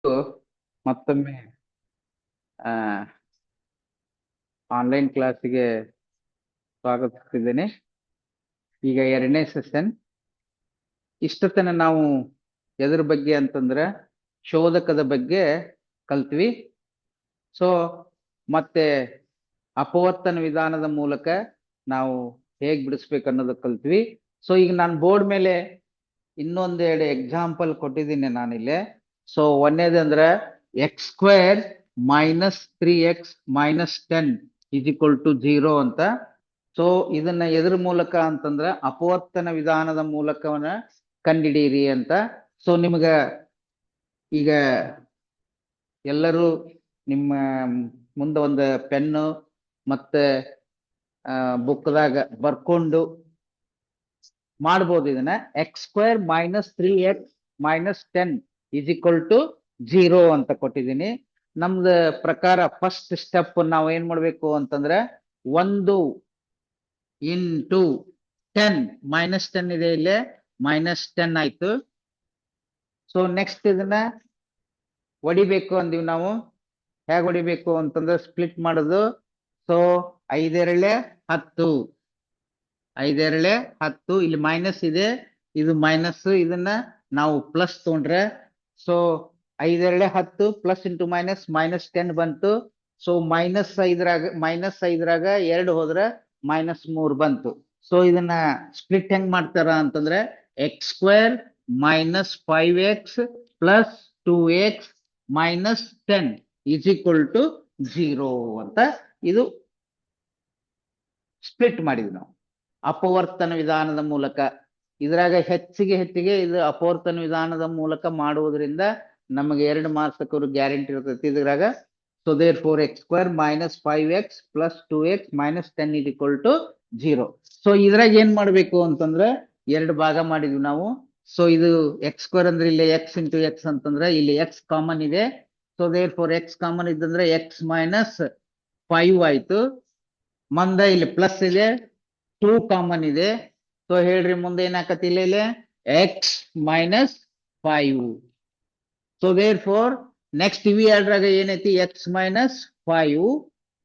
ಮತ್ತೊಮ್ಮೆ ಆನ್ಲೈನ್ ಕ್ಲಾಸಿಗೆ ಸ್ವಾಗತಿಸಿದ್ದೇನೆ. ಈಗ 2ನೇ ಸೆಷನ್. ಇಷ್ಟತನ ನಾವು ಎದ್ರ ಬಗ್ಗೆ ಅಂತಂದ್ರೆ ಶೋಧಕದ ಬಗ್ಗೆ ಕಲ್ತ್ವಿ. ಸೊ ಮತ್ತೆ ಅಪವರ್ತನ ವಿಧಾನದ ಮೂಲಕ ನಾವು ಹೇಗ್ ಬಿಡಿಸ್ಬೇಕು ಅನ್ನೋದು ಕಲ್ತ್ವಿ. ಸೊ ಈಗ ನಾನು ಬೋರ್ಡ್ ಮೇಲೆ ಇನ್ನೊಂದೆರಡು ಎಕ್ಸಾಂಪಲ್ ಕೊಟ್ಟಿದ್ದೀನಿ ನಾನಿಲ್ಲಿ. ಸೊ ಒಂದೇದಂದ್ರೆ x² - 3x - 10 = 0 ಅಂತ. ಸೊ ಇದನ್ನ ಎದ್ರ ಮೂಲಕ ಅಂತಂದ್ರ ಅಪವರ್ತನ ವಿಧಾನದ ಮೂಲಕವನ್ನ ಕಂಡಿಡೀರಿ ಅಂತ. ಸೊ ನಿಮ್ಗ ಈಗ ಎಲ್ಲರೂ ನಿಮ್ಮ ಮುಂದೆ ಒಂದು ಪೆನ್ನು ಮತ್ತೆ ಬುಕ್ದಾಗ ಬರ್ಕೊಂಡು ಮಾಡ್ಬೋದು. ಇದನ್ನ x² - 3x - 10 = 0 ಅಂತ ಕೊಟ್ಟಿದ್ದೀನಿ. ನಮ್ದು ಪ್ರಕಾರ ಫಸ್ಟ್ ಸ್ಟೆಪ್ ನಾವು ಏನ್ ಮಾಡ್ಬೇಕು ಅಂತಂದ್ರೆ 1 × 10 -10 ಇದೆ, ಇಲ್ಲೇ -10 ಆಯ್ತು. ಸೊ ನೆಕ್ಸ್ಟ್ ಇದನ್ನ ಹೊಡಿಬೇಕು ಅಂದಿವಿ ನಾವು. ಹೇಗೆ ಹೊಡಿಬೇಕು ಅಂತಂದ್ರೆ ಸ್ಪ್ಲಿಟ್ ಮಾಡೋದು. ಸೊ 5 × 10, 5 × 10, ಇಲ್ಲಿ ಮೈನಸ್ ಇದೆ, ಇದು ಮೈನಸ್, ಇದನ್ನ ನಾವು ಪ್ಲಸ್ ತಗೊಂಡ್ರೆ ಸೊ 5 × 10 ಪ್ಲಸ್ ಇಂಟು ಮೈನಸ್ -10 ಬಂತು. ಸೊ -5ರಾಗ 2 ಹೋದ್ರೆ -3 ಬಂತು. ಸೊ ಇದನ್ನ ಸ್ಪ್ಲಿಟ್ ಹೆಂಗ್ ಮಾಡ್ತಾರ ಅಂತಂದ್ರೆ x² - 5x + 2x - 10 = 0 ಅಂತ ಇದು ಸ್ಪ್ಲಿಟ್ ಮಾಡಿದ್ವಿ ನಾವು ಅಪವರ್ತನ ವಿಧಾನದ ಮೂಲಕ. ಇದ್ರಾಗ ಹೆಚ್ಚಿಗೆ ಇದು ಅಪವರ್ತನ ವಿಧಾನದ ಮೂಲಕ ಮಾಡುವುದರಿಂದ ನಮಗೆ 2 ಮಾರ್ಕ್ಸ್ ಗ್ಯಾರಂಟಿ ಇರ್ತೈತಿ ಇದ್ರಾಗ. So therefore x² - 5x + 2x - 10 = 0. So ಇದ್ರಾಗ ಏನ್ ಮಾಡ್ಬೇಕು ಅಂತಂದ್ರೆ 2 ಭಾಗ ಮಾಡಿದ್ವಿ ನಾವು. ಸೊ ಇದು x² ಅಂದ್ರೆ ಇಲ್ಲಿ x × x ಅಂತಂದ್ರೆ ಇಲ್ಲಿ x ಕಾಮನ್ ಇದೆ. ಸೊ therefore x ಕಾಮನ್ ಇದ್ದಂದ್ರೆ x - 5 ಆಯ್ತು. ಮುಂದೆ ಇಲ್ಲಿ ಪ್ಲಸ್ ಇದೆ, 2 ಕಾಮನ್ ಇದೆ. ಸೊ ಹೇಳ್ರಿ ಮುಂದೆ ಏನಾಕತಿ ಇಲ್ಲಿ x - 5. ಸೊ therefore next ಇವಿ ಎರಡರಾಗ ಏನೈತಿ x - 5,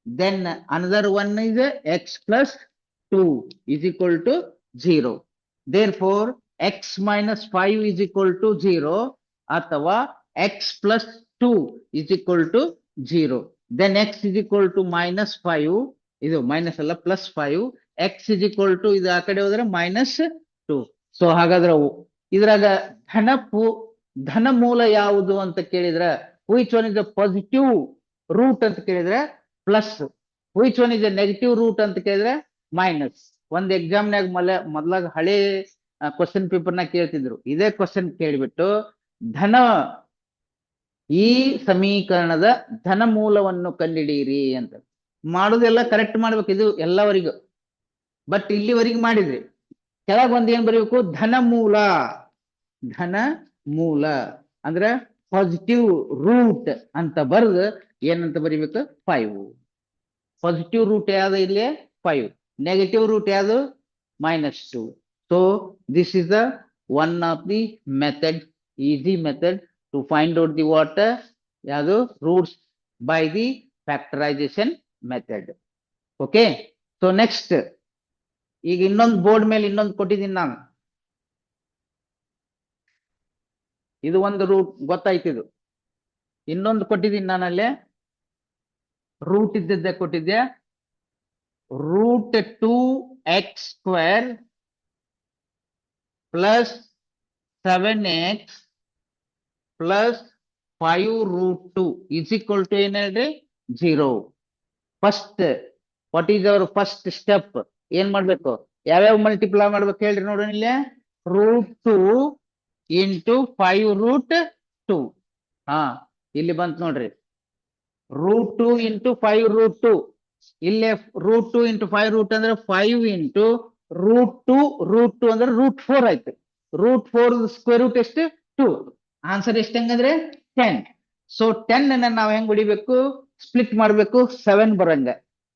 then another one is x + 2 = 0. therefore x - 5 = 0 ಅಥವಾ x + 2 = 0. then x = -5, ಇದು ಮೈನಸ್ ಅಲ್ಲ +5, x = ಇದು ಆ ಕಡೆ ಹೋದ್ರೆ -2. ಸೊ ಹಾಗಾದ್ರೆ ಇದ್ರಾಗ ಧನ ಮೂಲ ಯಾವುದು ಅಂತ ಕೇಳಿದ್ರೆ which one is the positive root ಅಂತ ಕೇಳಿದ್ರೆ plus, which one is the negative root ಅಂತ ಕೇಳಿದ್ರೆ ಮೈನಸ್. ಒಂದ್ ಎಕ್ಸಾಮ್ನಾಗ ಮೊದ್ಲಾಗ ಹಳೆ ಕ್ವಶನ್ ಪೇಪರ್ನ ಕೇಳ್ತಿದ್ರು. ಇದೇ ಕ್ವಶನ್ ಕೇಳಿಬಿಟ್ಟು ಈ ಸಮೀಕರಣದ ಧನ ಮೂಲವನ್ನು ಕಂಡುಹಿಡಿಯಿರಿ ಅಂತ ಮಾಡುದೆಲ್ಲ ಕರೆಕ್ಟ್ ಮಾಡ್ಬೇಕು ಇದು ಎಲ್ಲವರಿಗೂ. ಬಟ್ ಇಲ್ಲಿವರೆಗೆ ಮಾಡಿದ್ರಿ, ಕೆಳಗೆ ಒಂದ್ ಏನ್ ಬರೀಬೇಕು, ಧನ ಮೂಲ ಅಂದ್ರೆ ಪಾಸಿಟಿವ್ ರೂಟ್ ಅಂತ ಬರೆದು ಏನಂತ ಬರೀಬೇಕು, 5. ಪಾಸಿಟಿವ್ ರೂಟ್ ಯಾವ್ದು ಇಲ್ಲಿ 5, ನೆಗೆಟಿವ್ ರೂಟ್ ಯಾವ್ದು -2. So this is the one of the method, easy method to find out the what ಯಾವುದು roots by the factorisation method. Okay. So next ಈಗ ಇನ್ನೊಂದು ಬೋರ್ಡ್ ಮೇಲೆ ಇನ್ನೊಂದು ಕೊಟ್ಟಿದ್ದೀನಿ ನಾನು. ಇದು ಒಂದು ರೂಟ್ ಗೊತ್ತಾಯ್ತಿದು. ಇನ್ನೊಂದು ಕೊಟ್ಟಿದ್ದೀನಿ ನಾನಲ್ಲೇ ರೂಟ್ ಇದ್ದದ್ದೇ ಕೊಟ್ಟಿದ್ದೆ. √2x² + 7x + 5√2 = ಏನ್ ಹೇಳ್ರಿ, 0. First what is our first step? ಏನ್ ಮಾಡ್ಬೇಕು, ಯಾವ್ಯಾವ ಮಲ್ಟಿಪ್ಲೈ ಮಾಡ್ಬೇಕು ಹೇಳ್ರಿ ನೋಡೋಣ. ಇಲ್ಲಿ √2 × 5√2. ಹಾ ಇಲ್ಲಿ ಬಂತು ನೋಡ್ರಿ, √2 × 5√2. ಇಲ್ಲೇ √2 × 5√2 ಅಂದ್ರೆ 5 × √2 ಅಂದ್ರೆ √4 ಆಯ್ತು. √4 ಸ್ಕ್ವೇರ್ ರೂಟ್ ಎಷ್ಟು, 2. ಆನ್ಸರ್ ಎಷ್ಟು ಹಂಗಂದ್ರೆ 10. ಸೊ 10 ಅನ್ನ ನಾವು ಹೆಂಗ್ ಹೊಡಿಬೇಕು, ಸ್ಪ್ಲಿಟ್ ಮಾಡ್ಬೇಕು 7 ಬರಂಗ.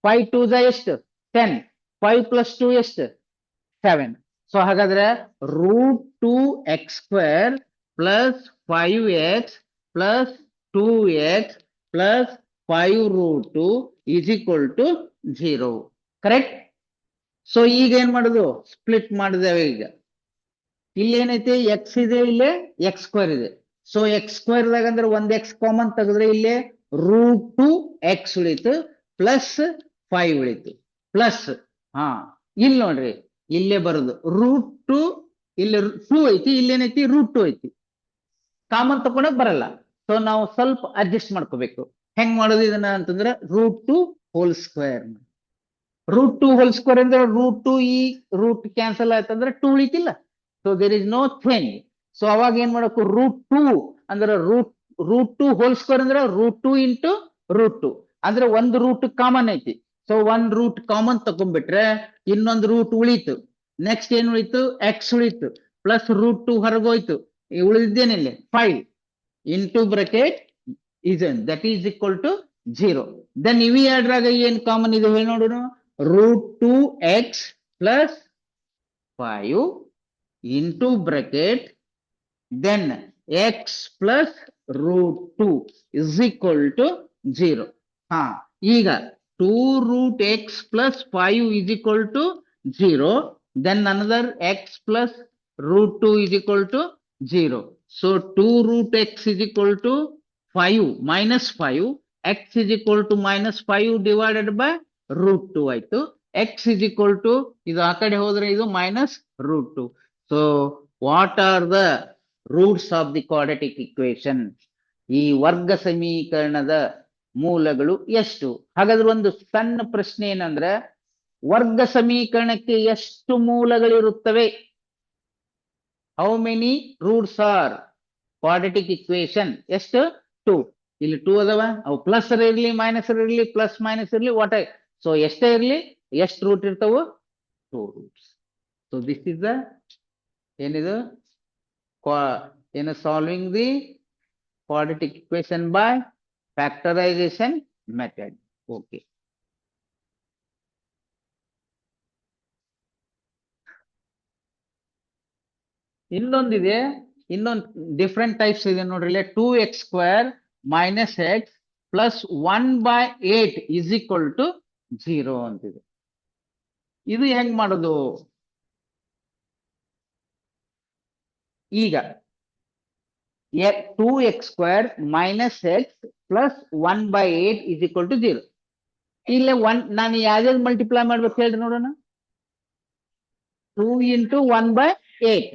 5 2 ಎಷ್ಟು, 10. 5 + 2 ಎಷ್ಟು, 7. ಸೊ ಹಾಗಾದ್ರೆ √2x² + 5x + 2x plus 5 root 2 is equal to 0. Correct? So ಈಗ ಏನ್ ಮಾಡುದು? ಸ್ಪ್ಲಿಟ್ ಮಾಡಿದೇವೆ. ಈಗ ಇಲ್ಲಿ ಏನೈತಿ? ಎಕ್ಸ್ ಇದೆ, ಇಲ್ಲೇ ಎಕ್ಸ್ ಸ್ಕ್ವೇರ್ ಇದೆ. ಸೊ ಎಕ್ಸ್ ಸ್ಕ್ವೇರ್ ದಾಗ ಅಂದ್ರೆ ಒಂದ್ ಎಕ್ಸ್ ಕಾಮನ್ ತೆಗೆದ್ರೆ ಇಲ್ಲೇ ರೂಟ್ 2 ಎಕ್ಸ್ ಉಳಿತು ಪ್ಲಸ್ 5 ಉಳಿತು ಪ್ಲಸ್ ಇಲ್ಲಿ ನೋಡ್ರಿ ಇಲ್ಲೇ ಬರುದು ರೂಟ್ 2, ಇಲ್ಲಿ 2 ಐತಿ, ಇಲ್ಲೇನೈತಿ ರೂಟ್ 2 ಐತಿ. ಕಾಮನ್ ತಗೊಳಕ್ ಬರಲ್ಲ. ಸೊ ನಾವು ಸ್ವಲ್ಪ ಅಡ್ಜಸ್ಟ್ ಮಾಡ್ಕೋಬೇಕು. ಹೆಂಗ್ ಮಾಡೋದು ಇದನ್ನ ಅಂತಂದ್ರೆ root 2 whole square. Root 2 whole square ಅಂದ್ರೆ ರೂಟ್ 2 ಈ ರೂಟ್ ಕ್ಯಾನ್ಸಲ್ ಆಯ್ತಂದ್ರೆ 2 ಉಳಿತಿಲ್ಲ. So there is no change. So ಅವಾಗ ಏನ್ ಮಾಡಬೇಕು? ರೂಟ್ 2 ಅಂದ್ರೆ ರೂಟ್ 2 ಹೋಲ್ ಸ್ಕ್ವೇರ್ ಅಂದ್ರೆ ರೂಟ್ 2 ಇಂಟು ರೂಟ್ 2 ಅಂದ್ರೆ ಒಂದು ರೂಟ್ ಕಾಮನ್ ಐತಿ. ಸೊ ಒಂದ್ ರೂಟ್ ಕಾಮನ್ ತಗೊಂಡ್ಬಿಟ್ರೆ ಇನ್ನೊಂದು ರೂಟ್ ಉಳಿತು. ನೆಕ್ಸ್ಟ್ ಏನ್ ಉಳಿತು? ಎಕ್ಸ್ ಉಳಿತು ಪ್ಲಸ್ ರೂಟ್ 2 ಹೊರಗೋಯ್ತು. ಉಳಿದಿದ್ದೇನಿಲ್ಲ 5 into bracket that is equal to 0. Then ಇವಿ ಎರಡ್ರಾಗ ಏನ್ ಕಾಮನ್ ಇದೆ ಹೇಳಿ ನೋಡೋಣ. Root 2 x plus 5 into bracket then x plus root 2 is equal to 0. ಈಗ 2 root x plus 5 is equal to 0. Then another x plus root 2 is equal to 0. So 2 root x is equal to 5 minus 5. X is equal to minus 5 divided by root 2 ಆಯ್ತು. X is equal to ಇದು ಆ ಕಡೆ ಹೋದ್ರೆ ಇದು minus root 2. So what are the roots of the quadratic equation? ಈ ವರ್ಗ ಸಮೀಕರಣದ ಮೂಲಗಳು ಎಷ್ಟು? ಹಾಗಾದ್ರೆ ಒಂದು ಸಣ್ಣ ಪ್ರಶ್ನೆ ಏನಂದ್ರೆ, ವರ್ಗ ಸಮೀಕರಣಕ್ಕೆ ಎಷ್ಟು ಮೂಲಗಳಿರುತ್ತವೆ? How many roots are quadratic equation? ಎಷ್ಟು? 2. ಇಲ್ಲಿ 2 ಅದಾವ. ಅವು ಪ್ಲಸ್ ಇರ್ಲಿ ಮೈನಸ್ ಇರ್ಲಿ ಪ್ಲಸ್ ಮೈನಸ್ ಇರ್ಲಿ ವಾಟ್. ಸೊ ಎಷ್ಟೇ ಇರ್ಲಿ ಎಷ್ಟು ರೂಟ್ ಇರ್ತಾವು? 2 roots. So this is the ಏನಿದು solving the quadratic equation by factorization method. Okay. ಇನ್ನೊಂದಿದೆ, ಇನ್ನೊಂದು ಡಿಫ್ರೆಂಟ್ ಟೈಪ್ಸ್ ಇದೆ ನೋಡ್ರಿ. 2x square minus x plus 1/8 is equal to 0 ಅಂತಿದೆ. ಇದು ಹೆಂಗ್ ಮಾಡೋದು? ಈಗ 2x square minus x plus 1/8 is equal to 0. ಇಲ್ಲೇ ನಾನು ಯಾವ್ಯಾವ್ದು ಮಲ್ಟಿಪ್ಲೈ ಮಾಡ್ಬೇಕು ಹೇಳ್ರಿ ನೋಡೋಣ. 2 ಇಂಟು 1/8.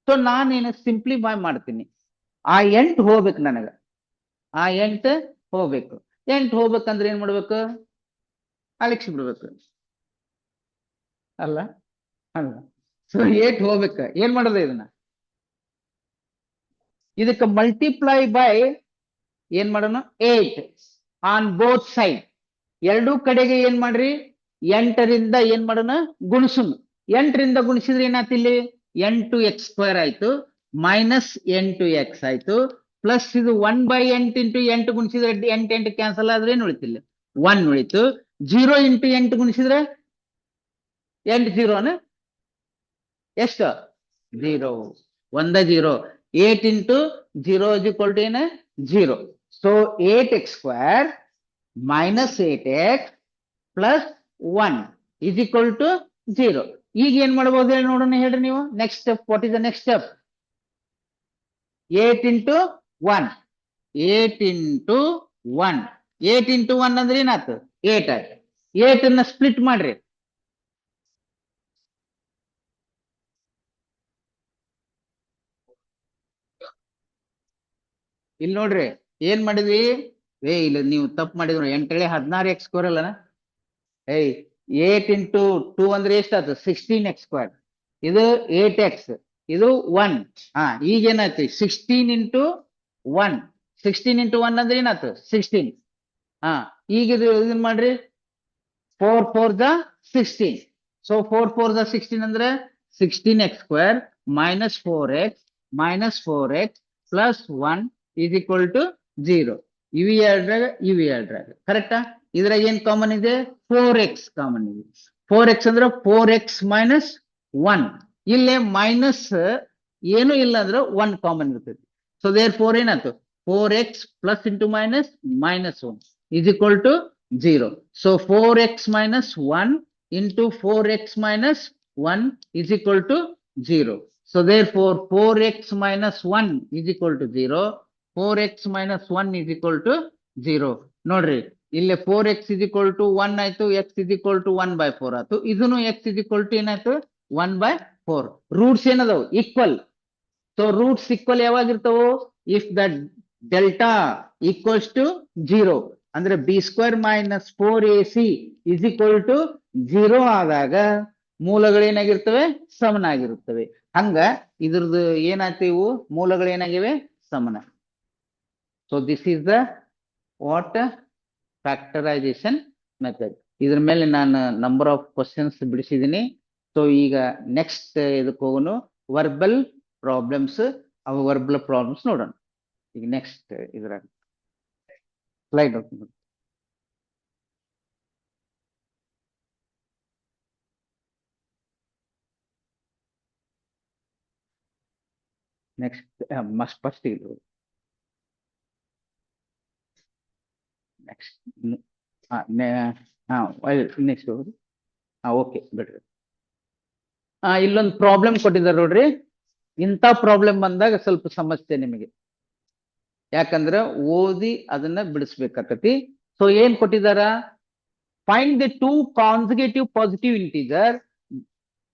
ಸೊ ನಾನೇನು ಸಿಂಪ್ಲಿಫೈ ಮಾಡ್ತೀನಿ. ಆ 8 ಹೋಗ್ಬೇಕು ನನಗ. ಆ 8 ಹೋಗ್ಬೇಕು. 8 ಹೋಗ್ಬೇಕಂದ್ರೆ ಏನ್ ಮಾಡ್ಬೇಕು? ಅಲಿಕ್ಷಿ ಬಿಡ್ಬೇಕು ಅಲ್ಲ ಅಲ್ಲ. ಸೊ 8 ಹೋಗ್ಬೇಕ. ಏನ್ ಮಾಡೋದು ಇದನ್ನ? ಇದಕ್ಕೆ ಮಲ್ಟಿಪ್ಲೈ ಬೈ ಏನ್ ಮಾಡೋಣ? 8 ಆನ್ ಬೋತ್ ಸೈಡ್. ಎರಡೂ ಕಡೆಗೆ ಏನ್ ಮಾಡ್ರಿ? 8ರಿಂದ ಏನ್ ಮಾಡೋಣ? ಗುಣಿಸೋಣ. 8ರಿಂದ ಗುಣಿಸಿದ್ರೆ ಏನಾಯ್ತು? ಇಲ್ಲಿ 8x ಸ್ಕ್ವೇರ್ ಆಯ್ತು ಮೈನಸ್ 8x ಆಯ್ತು ಪ್ಲಸ್ ಇದು 1/8 ಇಂಟು 8 ಗುಣಿಸಿದ್ರೆ 8 8 ಕ್ಯಾನ್ಸಲ್ ಆದ್ರೆ ಏನು ಉಳಿತಿಲ್ಲ? 1 ಉಳಿತು. 0 ಇಂಟು 8 ಗುಣಿಸಿದ್ರೆ 8 0 ಎಷ್ಟು? 0. 1 0. 8 into 0 is equal to 0. So 8x square minus 8x plus 1 is equal to 0. ಈಗ ಏನ್ ಮಾಡಬಹುದು ಹೇಳಿ ನೋಡೋಣ, ಹೇಳ್ರಿ ನೀವು. Next step, what is the next step? 8 into 1. 8 into 1. 8 into 1 ಅಂದ್ರೆ ಏನಾಯ್ತು? 8 ಆಯ್ತು. 8 ಅನ್ನ ಸ್ಪ್ಲಿಟ್ ಮಾಡ್ರಿ. ಇಲ್ಲಿ ನೋಡ್ರಿ ಏನ್ ಮಾಡಿದ್ವಿ? ಇಲ್ಲ ನೀವು ತಪ್ಪು ಮಾಡಿದ್ರು. 8 16x ಸ್ಕ್ವೇರ್ ಅಲ್ಲನ? 8 into 2 ಅಂದ್ರೆ ಎಷ್ಟಾಯ್ತು? 16x square. ಇದು 8x, ಇದು 1. ಈಗ ಏನಾಯ್ತು? 16 into 1. 16 into 1 ಅಂದ್ರೆ ಏನಾಯ್ತು? 16. ಈಗ ಇದನ್ ಮಾಡ್ರಿ. 4 4 the 16. ಸೊ 4 4 the 16 ಅಂದ್ರೆ 16x square minus 4x minus 4x plus 1 is equal to 0. ಇವಿ ಎರಡ್ರಾಗ ಕರೆಕ್ಟಾ? ಇದ್ರಾಗ ಏನ್ ಕಾಮನ್ ಇದೆ? 4x ಕಾಮನ್ ಇದೆ. 4x ಅಂದ್ರೆ 4x ಮೈನಸ್ 1. ಇಲ್ಲೇ ಮೈನಸ್ ಏನು ಇಲ್ಲ ಅಂದ್ರೆ 1 ಕಾಮನ್ ಇರ್ತೈತಿ. ಸೊ ದೇರ್ 4 ಏನಾಯ್ತು? 4x plus into minus minus 1 is equal to 0. So 4x minus 1 into 4x minus 1 is equal to 0. So therefore 4x minus 1 is equal to 0. 4x minus 1 is equal to 0. ನೋಡ್ರಿ ಇಲ್ಲಿ 4x is equal to 1 ಆಯ್ತು, x is equal to 1 by 4 ಆಯ್ತು, ಇದನ್ನು x is equal to ಏನಾಯ್ತು 1 by 4. Roots ಏನದವು equal. So roots equal ಯಾವಾಗಿರ್ತಾವು? If the delta equals to 0 ಅಂದ್ರೆ b² minus 4ac is equal to 0 ಆದಾಗ ಮೂಲಗಳೇನಾಗಿರ್ತವೆ? ಸಮನಾಗಿರುತ್ತವೆ. ಹಂಗ ಇದ್ರದ್ದು ಏನಾಯ್ತು? ಇವು ಮೂಲಗಳೇನಾಗಿವೆ? ಸಮನ. So this is the what factorisation method. ಇದ್ರ ಮೇಲೆ ನಾನು ನಂಬರ್ ಆಫ್ ಕ್ವಶನ್ಸ್ ಬಿಡಿಸಿದ್ದೀನಿ. ಸೊ ಈಗ ನೆಕ್ಸ್ಟ್ ಇದಕ್ಕೆ ಹೋಗೋಣ, ವರ್ಬಲ್ ಪ್ರಾಬ್ಲಮ್ಸ್. ಅವು ವರ್ಬಲ್ ಪ್ರಾಬ್ಲಮ್ಸ್ ನೋಡೋಣ ಈಗ ನೆಕ್ಸ್ಟ್ ಇದ್ರಾಗ ಸ್ಲೈಡ್ ಹೋಗ್ತೀನಿ. ನೆಕ್ಸ್ಟ್ ಮಸ್ಟ್ ಫಸ್ಟ್ ಇದು ನೆಕ್ಸ್ಟ್ ನೆಕ್ಸ್ಟ್ ಹೋಗುದು. ಓಕೆ ಬಿಡ್ರಿ. ಇಲ್ಲೊಂದು ಪ್ರಾಬ್ಲಮ್ ಕೊಟ್ಟಿದ್ದಾರೆ ನೋಡ್ರಿ. ಇಂಥ ಪ್ರಾಬ್ಲಮ್ ಬಂದಾಗ ಸ್ವಲ್ಪ ಸಮಸ್ಯೆ ನಿಮಗೆ, ಯಾಕಂದ್ರೆ ಓದಿ ಅದನ್ನ ಬಿಡಿಸ್ಬೇಕಾಕತಿ. ಸೊ ಏನ್ ಕೊಟ್ಟಿದಾರ? Find the 2 consecutive positive integer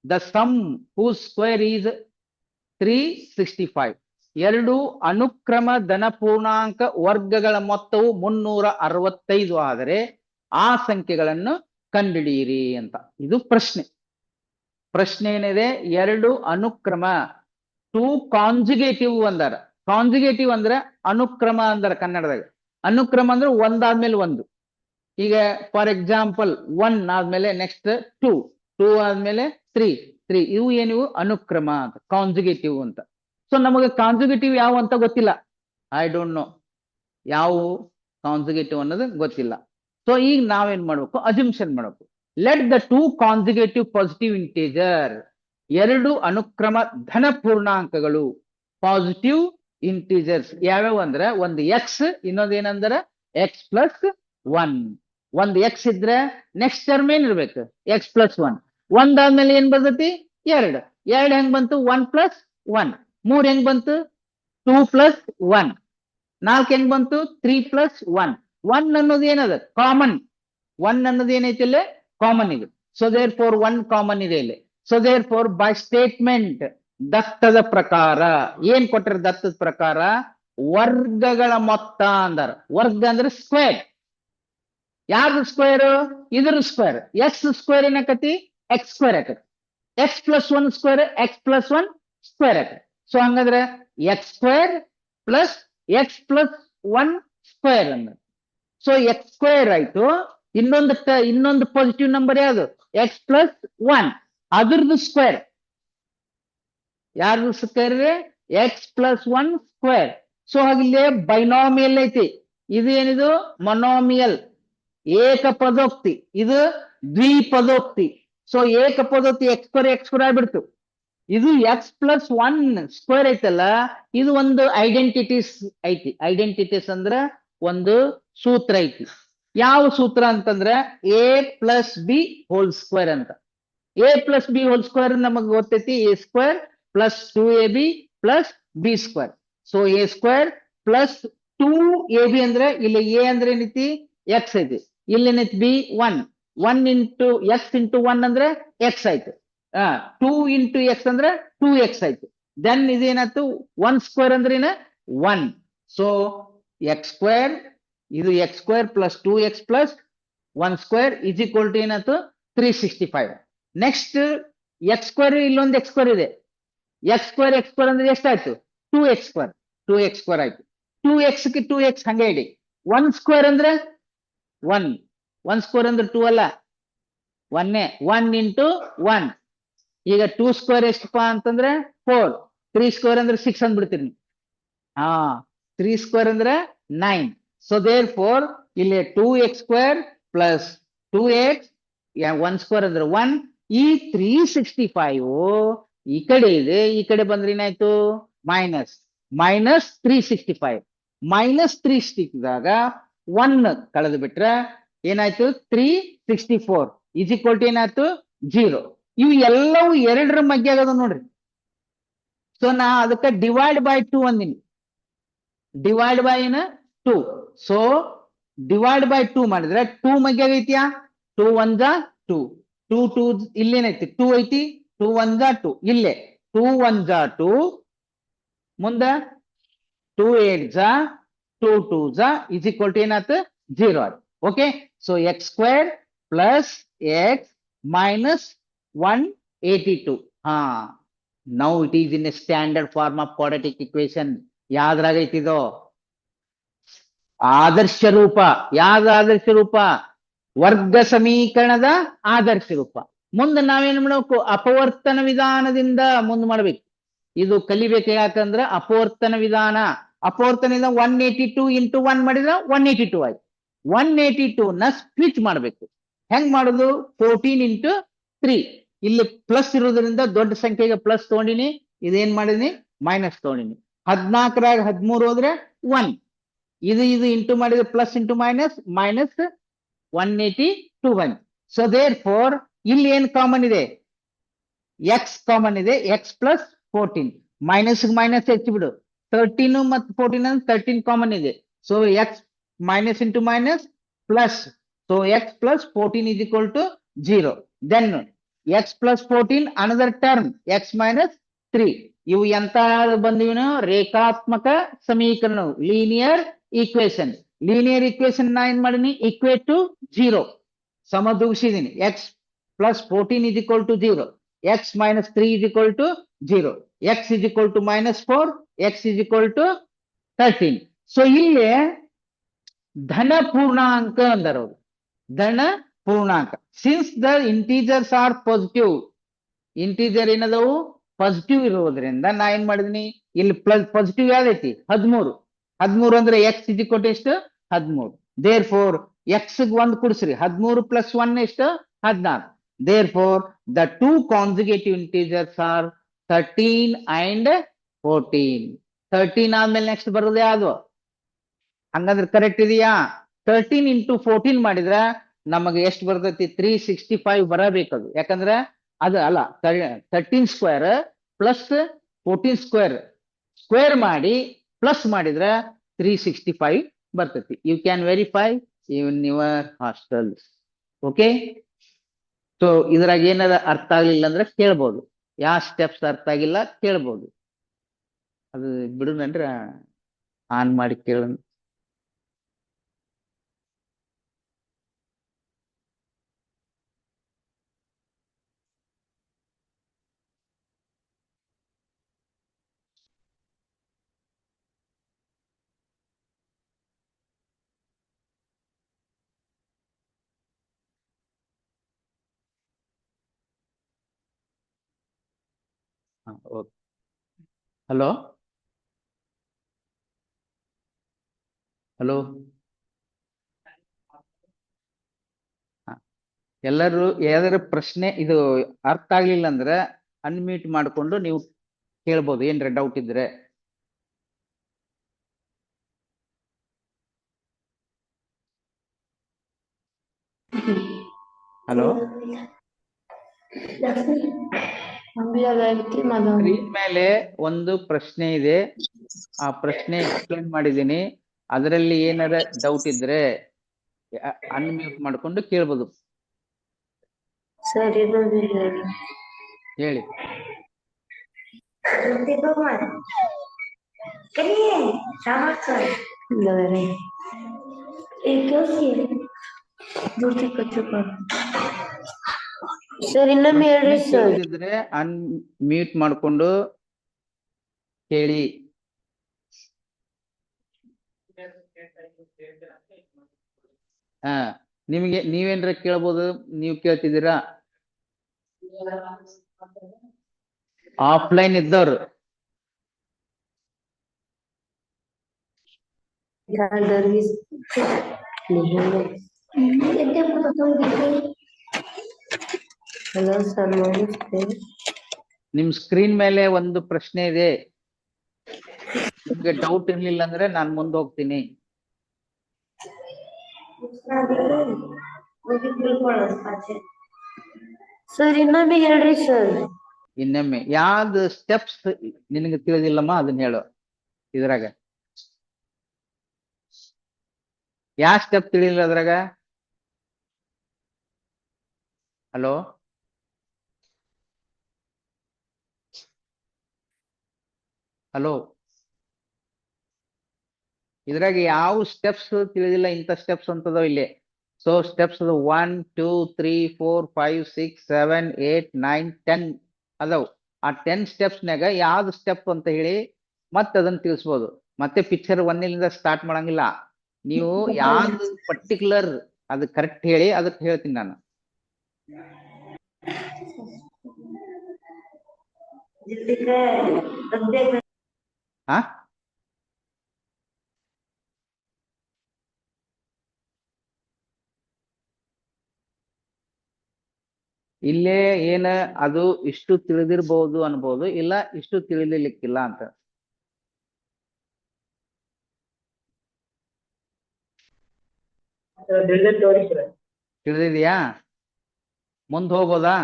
the sum whose square is 365. 2 ಅನುಕ್ರಮ ಧನ ಪೂರ್ಣಾಂಕ ವರ್ಗಗಳ ಮೊತ್ತವು 365 ಆದರೆ ಆ ಸಂಖ್ಯೆಗಳನ್ನು ಕಂಡುಹಿಡಿಯಿರಿ ಅಂತ. ಇದು ಪ್ರಶ್ನೆ. ಪ್ರಶ್ನೆ ಏನಿದೆ? 2 ಅನುಕ್ರಮ, 2 ಕಾನ್ಜುಗೇಟಿವ್ ಅಂದಾರ. ಕಾನ್ಜುಗೇಟಿವ್ ಅಂದ್ರೆ ಅನುಕ್ರಮ ಅಂದಾರ ಕನ್ನಡದಾಗ. ಅನುಕ್ರಮ ಅಂದ್ರೆ ಒಂದಾದ್ಮೇಲೆ ಒಂದು. ಈಗ ಫಾರ್ ಎಕ್ಸಾಂಪಲ್ 1 ಆದ್ಮೇಲೆ ನೆಕ್ಸ್ಟ್ 2, 2 ಆದ್ಮೇಲೆ 3, 3. ಇವು ಏನಿವು? ಅನುಕ್ರಮ ಅಂತ, ಕಾನ್ಜುಗೇಟಿವ್ ಅಂತ. ಸೊ ನಮಗೆ ಕಾನ್ಜುಗೇಟಿವ್ ಯಾವ ಅಂತ ಗೊತ್ತಿಲ್ಲ. ಐ ಡೋಂಟ್ ನೋ ಯಾವ ಕಾನ್ಜುಗೇಟಿವ್ ಅನ್ನೋದು ಗೊತ್ತಿಲ್ಲ. ಸೊ ಈಗ ನಾವೇನ್ ಮಾಡ್ಬೇಕು? ಅಸ್ಯೂಮ್ಷನ್ ಮಾಡ್ಬೇಕು. ಲೆಟ್ ದ 2 ಕಾನ್ಜುಗೇಟಿವ್ ಪಾಸಿಟಿವ್ ಇಂಟೀಜರ್, 2 ಅನುಕ್ರಮ ಧನ ಪೂರ್ಣಾಂಕಗಳು, ಪಾಸಿಟಿವ್ ಇಂಟೀಜರ್ಸ್ ಯಾವ್ಯಾವ ಅಂದ್ರೆ ಒಂದು ಎಕ್ಸ್, ಇನ್ನೊಂದು ಏನಂದ್ರೆ ಎಕ್ಸ್ ಪ್ಲಸ್ 1. ಒಂದು ಎಕ್ಸ್ ಇದ್ರೆ ನೆಕ್ಸ್ಟ್ ಟರ್ಮ್ ಏನಿರ್ಬೇಕು? X plus 1. ಒಂದಾದ್ಮೇಲೆ ಏನ್ ಬರ್ತೈತಿ? 2. 2 ಹೆಂಗ್ ಬಂತು? 1 ಪ್ಲಸ್ 1. 3 ಹೆಂಗ್ ಬಂತು? 2 ಪ್ಲಸ್ 1. 4 ಹೆಂಗ್ ಬಂತು? 3 ಪ್ಲಸ್ 1. 1 ಅನ್ನೋದು ಏನದ? ಕಾಮನ್. 1 ಅನ್ನೋದು ಏನೈತಿ ಇಲ್ಲಿ? ಕಾಮನ್ ಇದೆ. ಸೊ ದೇರ್ ಫೋರ್ 1 ಕಾಮನ್ ಇದೆ ಇಲ್ಲಿ. So therefore by statement, ದತ್ತದ ಪ್ರಕಾರ ಏನ್ ಕೊಟ್ಟರೆ? ದತ್ತದ ಪ್ರಕಾರ ವರ್ಗಗಳ ಮೊತ್ತ ಅಂದಾರ. ವರ್ಗ ಅಂದ್ರೆ ಸ್ಕ್ವೇರ್. ಯಾರ್ದು ಸ್ಕ್ವೇರ್? ಇದ್ರ ಸ್ಕ್ವೇರ್. ಎಕ್ಸ್ ಸ್ಕ್ವೇರ್ ಏನಾಕತಿ? ಎಕ್ಸ್ ಸ್ಕ್ವೇರ್ ಆಕತಿ. X plus 1 square x plus 1 square ಆಕತಿ. ಸೊ ಹಂಗಂದ್ರೆ x square plus x plus 1 square ಅಂದ್ರೆ ಸೊ ಎಕ್ಸ್ ಸ್ಕ್ವೇರ್ ಆಯ್ತು. ಇನ್ನೊಂದು ಪಾಸಿಟಿವ್ ನಂಬರ್ ಯಾವುದು? ಎಕ್ಸ್ ಪ್ಲಸ್ 1, ಅದ್ರದ್ದು ಸ್ಕ್ವೇರ್. ಯಾರ್ದು square? X plus 1 square. So ಹಾಗಿಲ್ಲೇ ಬೈನಾಮಿಯಲ್ ಐತಿ. ಇದು ಏನಿದು? ಮೊನೋಮಿಯಲ್, ಏಕಪದೋಕ್ತಿ. ಇದು ದ್ವಿಪದೋಕ್ತಿ. ಸೊ ಏಕಪದೋಕ್ತಿ ಎಕ್ಸ್ ಸ್ಕ್ವೇರ್ ಆಗ್ಬಿಡ್ತು. ಇದು ಎಕ್ಸ್ ಪ್ಲಸ್ 1 ಸ್ಕ್ವೇರ್ ಐತಲ್ಲ, ಇದು ಒಂದು ಐಡೆಂಟಿಟೀಸ್ ಐತಿ. ಐಡೆಂಟಿಟೀಸ್ ಅಂದ್ರ ಒಂದು ಸೂತ್ರ ಐತಿ. ಯಾವ ಸೂತ್ರ ಅಂತಂದ್ರೆ A plus B whole square ಅಂತ. A plus B whole square ನಮಗ್ ಗೊತ್ತೈತಿ. A square plus 2ab plus B square. So A square plus 2ab ಅಂದ್ರೆ ಇಲ್ಲಿ ಎ ಅಂದ್ರೆ ಏನೈತಿ? ಎಕ್ಸ್ ಐತಿ. ಇಲ್ಲಿ ಏನೈತಿ? ಬಿ 1. 1 ಇಂಟು ಎಕ್ಸ್ ಇಂಟು 1 ಅಂದ್ರೆ ಎಕ್ಸ್ ಆಯ್ತು. 2 ಇಂಟು ಎಕ್ಸ್ ಅಂದ್ರೆ 2x ಆಯ್ತು. ದೆನ್ ಇದೇನಾಯ್ತು? 1 ಸ್ಕ್ವೇರ್ ಅಂದ್ರೆ ಏನ? 1. ಸೊ ಎಕ್ಸ್ ಸ್ಕ್ವೇರ್, ಇದು x square plus 2x plus 1 square is equal to ಏನಾಯ್ತು? 365. ನೆಕ್ಸ್ಟ್ ಎಕ್ಸ್ ಸ್ಕ್ವೇರ್, ಇಲ್ಲೊಂದು ಎಕ್ಸ್ ಸ್ಕ್ವೇರ್ ಇದೆ. ಎಕ್ಸ್ ಸ್ಕ್ವೇರ್ ಅಂದ್ರೆ ಎಷ್ಟಾಯ್ತು? 2x square. 2x ಸ್ಕ್ವೇರ್ ಆಯ್ತು. 2x ಗೆ 2x ಹಂಗೆ ಇಡಿ. 1 ಸ್ಕ್ವೇರ್ ಅಂದ್ರೆ 1. 1 ಸ್ಕ್ವೇರ್ ಅಂದ್ರೆ 2 ಅಲ್ಲ, 1. 1 ಇಂಟು 1. ಈಗ 2 ಸ್ಕ್ವೇರ್ ಎಷ್ಟಪ್ಪ ಅಂತಂದ್ರೆ 4. 3 ಸ್ಕ್ವೇರ್ ಅಂದ್ರೆ 6 ಅಂದ್ಬಿಡ್ತೀರಿ. 3 ಸ್ಕ್ವೇರ್ ಅಂದ್ರೆ 9. ಸೊ ದೇರ್ ಫೋರ್ ಇಲ್ಲಿ 2x square plus 2x, 1 square ಅಂದ್ರೆ 1. ಈ 365 ಈ ಕಡೆ ಇದೆ, ಈ ಕಡೆ ಬಂದ್ರೆ ಏನಾಯ್ತು? ಮೈನಸ್ 365. -3 ಸಿಕ್ಕಿದಾಗ 1 ಕಳೆದು ಬಿಟ್ರೆ ಏನಾಯ್ತು 364 ಈಸ್ ಈಕ್ವಲ್ ಟು ಏನಾಯ್ತು 0. ಇವು ಎಲ್ಲವೂ 2ರ ಮಧ್ಯೆ ಆಗದ ನೋಡ್ರಿ. ಸೊ ನಾ ಅದಕ್ಕೆ ಡಿವೈಡ್ ಬೈ 2 ಅಂದಿನಿ. Divide by 2. So divide by 2 ಮಾಡಿದ್ರೆ 2 ಮಧ್ಯೆ ಆಗೈತಿಯಾ 2 1 2 2 2 ಇಲ್ಲೇನೈತಿ 2 ಐತಿ 2 1 2 ಇಲ್ಲೇ 2 1 2 ಮುಂದ 2 8 2 2 ಇಸ್ ಈಕ್ವಲ್ ಟು ಏನಾಯ್ತು 0 ಆಯ್ತು. Okay, so x square plus x minus 182. ಹಾ, now it is in a standard form of quadratic equation. ಯಾವ್ದ್ರಾಗ ಐತಿದೋ ಆದರ್ಶ ರೂಪ. ಯಾವ್ದು ಆದರ್ಶ ರೂಪ? ವರ್ಗ ಸಮೀಕರಣದ ಆದರ್ಶ ರೂಪ. ಮುಂದೆ ನಾವೇನ್ ಮಾಡಬೇಕು? ಅಪವರ್ತನ ವಿಧಾನದಿಂದ ಮುಂದೆ ಮಾಡ್ಬೇಕು. ಇದು ಕಲಿಬೇಕು. ಯಾಕಂದ್ರೆ ಅಪವರ್ತನ ವಿಧಾನ, ಅಪವರ್ತನದಿಂದ 182 ಇಂಟು 1 ಮಾಡಿದ್ರೆ 182 ಆಯ್ತು. 182 ನ ಸ್ಪ್ಲಿಟ್ ಮಾಡ್ಬೇಕು. ಹೆಂಗ್ ಮಾಡುದು? 14 ಇಂಟು 3. ಇಲ್ಲಿ ಪ್ಲಸ್ ಇರೋದ್ರಿಂದ ದೊಡ್ಡ ಸಂಖ್ಯೆಗೆ ಪ್ಲಸ್ ತಗೊಂಡಿನಿ, ಇದೇನ್ ಮಾಡಿದೀನಿ ಮೈನಸ್ ತಗೊಂಡಿನಿ. 14ರಾಗ 13 ಹೋದ್ರೆ 1. ಇದು ಇಂಟು ಮಾಡಿದ್ರೆ ಪ್ಲಸ್ ಇಂಟು ಮೈನಸ್ ಮೈನಸ್ 182 ಬಂತು. ಸೊ ದೇರ್ ಫೋರ್ ಇಲ್ಲಿ ಏನ್ ಕಾಮನ್ ಇದೆ? ಎಕ್ಸ್ ಕಾಮನ್ ಇದೆ. ಎಕ್ಸ್ ಪ್ಲಸ್ 14 ಮೈನಸ್ ಮೈನಸ್ ಹೆಚ್ಚಿಬಿಡು. 13 ಮತ್ತು 14 ಅಂದ್ರೆ 13 ಕಾಮನ್ ಇದೆ. So x minus into minus plus, so x plus 14 is equal to 0. Then x plus 14 another term x minus 3. ಇವು ಎಂತ ಬಂದಿವಿನ ರೇಖಾತ್ಮಕ ಸಮೀಕರಣ, ಲೀನಿಯರ್ ಈಕ್ವೇಶನ್. ಲೀನಿಯರ್ ಈಕ್ವೇಶನ್ ನಾ ಏನ್ ಮಾಡಿನಿ? ಈಕ್ವೇಟ್ ಟು 0 ಸಮದೂಗಿಸಿದೀನಿ. x plus 14 is equal to 0, x minus 3 is equal to 0, x is equal to minus 4, x is equal to 13. So ಇಲ್ಲಿ ಧನ ಪೂರ್ಣಾಂಕ ಅಂದರು. ಧನ ಪೂರ್ಣಾಂಕ. Since the integers are positive, integer ಏನದವು ಪಾಸಿಟಿವ್ ಇರೋದ್ರಿಂದ ನಾ ಏನ್ ಮಾಡಿದೀನಿ ಇಲ್ಲಿ ಪ್ಲಸ್ ಪಾಸಿಟಿವ್ ಯಾವ್ದೈತಿ 13. 13 ಅಂದ್ರೆ ಎಕ್ಸ್ ಇಸ್ ಈಕ್ವಲ್ ಟು ಎಷ್ಟು? 13. ದೇರ್ ಫೋರ್ ಎಕ್ಸ್ 1 ಕುಡಿಸ್ರಿ, 13 ಪ್ಲಸ್ 1 ಎಷ್ಟು? 14. Therefore the two consecutive integers are 13 and 14. 13 ಆದ್ಮೇಲೆ ನೆಕ್ಸ್ಟ್ ಬರೋದು ಯಾವ್ದು? ಹಂಗಂದ್ರೆ ಕರೆಕ್ಟ್ ಇದೆಯಾ? 13 ಇಂಟು 14 ಮಾಡಿದ್ರ ನಮಗೆ ಎಷ್ಟು ಬರ್ತೈತಿ? 365 ಬರಬೇಕದು. ಯಾಕಂದ್ರೆ ಅದು ಅಲ್ಲ, 13 ಸ್ಕ್ವೇರ್ ಪ್ಲಸ್ 14 ಸ್ಕ್ವೇರ್ ಸ್ಕ್ವೇರ್ ಮಾಡಿ ಪ್ಲಸ್ ಮಾಡಿದ್ರ 365 ಬರ್ತೈತಿ. You can verify in your hostels. Okay, so ಇದ್ರಾಗ ಏನಾರ ಅರ್ಥ ಆಗ್ಲಿಲ್ಲ ಅಂದ್ರೆ ಕೇಳ್ಬೋದು. ಯಾವ ಸ್ಟೆಪ್ಸ್ ಅರ್ಥ ಆಗಿಲ್ಲ ಕೇಳ್ಬೋದು. ಅದು ಬಿಡುನಂದ್ರ ಆನ್ ಮಾಡಿ ಕೇಳ. ಹಲೋ ಹಲೋ, ಎಲ್ಲರೂ ಯಾವ್ದಾರ ಪ್ರಶ್ನೆ ಇದು ಅರ್ಥ ಆಗ್ಲಿಲ್ಲ ಅಂದ್ರೆ ಅನ್ಮ್ಯೂಟ್ ಮಾಡ್ಕೊಂಡು ನೀವು ಕೇಳ್ಬೋದು, ಏನ್ರ ಡೌಟ್ ಇದ್ರೆ. ಹಲೋ, ಸ್ಕ್ರೀನ್ ಮೇಲೆ ಒಂದು ಪ್ರಶ್ನೆ ಇದೆ, ಆ ಪ್ರಶ್ನೆ ಎಕ್ಸ್ಪ್ಲೇನ್ ಮಾಡಿದ್ದೀನಿ. ಅದರಲ್ಲಿ ಏನಾರ ಡೌಟ್ ಇದ್ರೆ ಅನ್ಮ್ಯೂಟ್ ಮಾಡ್ಕೊಂಡು ಕೇಳ್ಬೋದು. ಸರಿ ಹೇಳಿ. ಸರ್ ಇನ್ನೊಮ್ಮೆ ಹೇಳ್ರಿ ಸರ್. ಇದ್ರೆ ಅನ್ಮ್ಯೂಟ್ ಮಾಡ್ಕೊಂಡು ಕೇಳಿ. ಹಾ, ನಿಮಗೆ ನೀವೇನ್ರ ಕೇಳ್ಬೋದು. ನೀವು ಕೇಳ್ತಿದ್ದೀರಾ? ಆಫ್ಲೈನ್ ಇದ್ದವ್ರು ಹಲೋ ಸರ್, ನಮಸ್ತೆ. ನಿಮ್ ಸ್ಕ್ರೀನ್ ಮೇಲೆ ಒಂದು ಪ್ರಶ್ನೆ ಇದೆ. ನಿಮ್ಗೆ ಡೌಟ್ ಇರ್ಲಿಲ್ಲ ಅಂದ್ರೆ ನಾನು ಮುಂದೆ ಹೋಗ್ತೀನಿ. ಸರ್ ಇನ್ನೊಮ್ಮೆ ಹೇಳ್ರಿ ಸರ್. ಇನ್ನೊಮ್ಮೆ ಯಾವ್ದು ಸ್ಟೆಪ್ಸ್ ನಿನಗೆ ತಿಳಿದಿಲ್ಲಮ್ಮ ಅದನ್ನ ಹೇಳು. ಇದ್ರಾಗ ಯಾವ ಸ್ಟೆಪ್ ತಿಳಿಲ್ಲ ಅದ್ರಾಗ? ಹಲೋ, ಹಲೋ, ಇದ್ರಾಗ ಯಾವ ಸ್ಟೆಪ್ಸ್ ತಿಳಿದಿಲ್ಲ? ಇಂಥ ಸ್ಟೆಪ್ಸ್ ಅಂತದವ ಇಲ್ಲಿ. ಸೊ ಸ್ಟೆಪ್ಸ್ 1 2 3 4 5 6 7 8 9 10 ಅದಾವ್. ಆ 10 ಸ್ಟೆಪ್ಸ್ನಾಗ ಯಾವ್ದು ಸ್ಟೆಪ್ ಅಂತ ಹೇಳಿ ಮತ್ತೆ ಅದನ್ನ ತಿಳಿಸ್ಬೋದು. ಮತ್ತೆ ಪಿಕ್ಚರ್ ಒಂದರಿಂದ ಸ್ಟಾರ್ಟ್ ಮಾಡಂಗಿಲ್ಲ. ನೀವು ಯಾವ್ದು ಪರ್ಟಿಕ್ಯುಲರ್ ಅದು ಕರೆಕ್ಟ್ ಹೇಳಿ ಅದಕ್ಕೆ ಹೇಳ್ತೀನಿ ನಾನು. ಹಾ, ಇಲ್ಲೇ ಏನ ಅದು ಇಷ್ಟು ತಿಳಿದಿರ್ಬಹುದು ಅನ್ಬೋದು, ಇಲ್ಲ ಇಷ್ಟು ತಿಳಿಲಿಕ್ಕಿಲ್ಲ ಅಂತ. ತಿಳಿದಿದ್ಯಾ? ಮುಂದ್ ಹೋಗ್ಬೋದಾ?